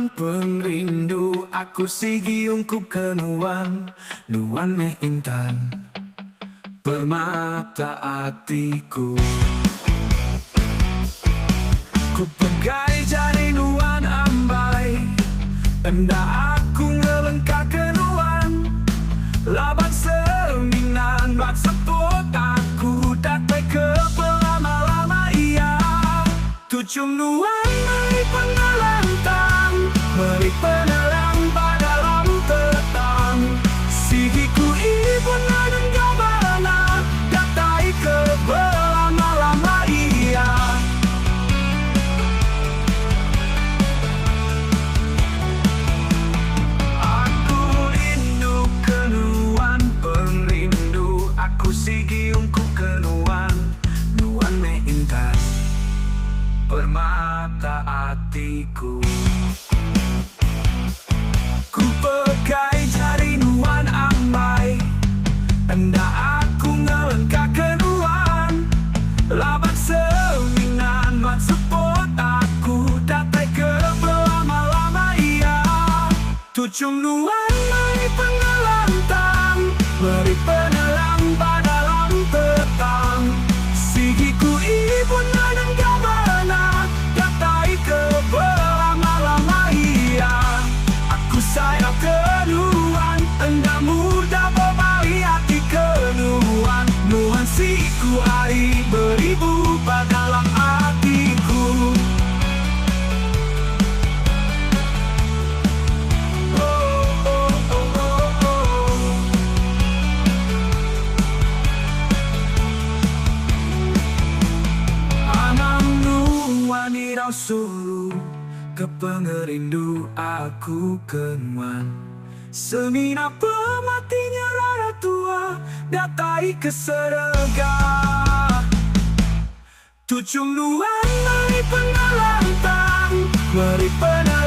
kenuan perindu, aku sigiungku kenuan, nuan meh intan permata hatiku. Ku pegai jari nuan ambai, hendak aku ngelengkak kenuan, laban seminan bak sepot aku datai ke pelama-lama ia. Tucung nuan meri pengelantang, meri penelang pada dalam petang. Sigiku ibu nadeng gabana, datai ke pelama-lama ia. Aku rindu kenuan perindu, aku sigiungku kenuan, nuan meh intan permata hatiku. Ku pegai jari nuan ambai, hendak aku ngelengkak kenuan, laban seminan mat sepot aku datai ke pelama-lama ia. Tucung nuan meri pengelantang, meri penelang pada dalam petang. Sigiku ibu nadeng gabana, datai ke pelama-lama ia. Aku sayang kenuan, hendak mudah berbalik hati kenuan. Nuan siku hari beribu pada dalam hatiku. Wanita sulu kepengerindu aku kenuan, semina pematinya rara tua, datai keserega. Tucung nuan meri pengelantang, meri penelang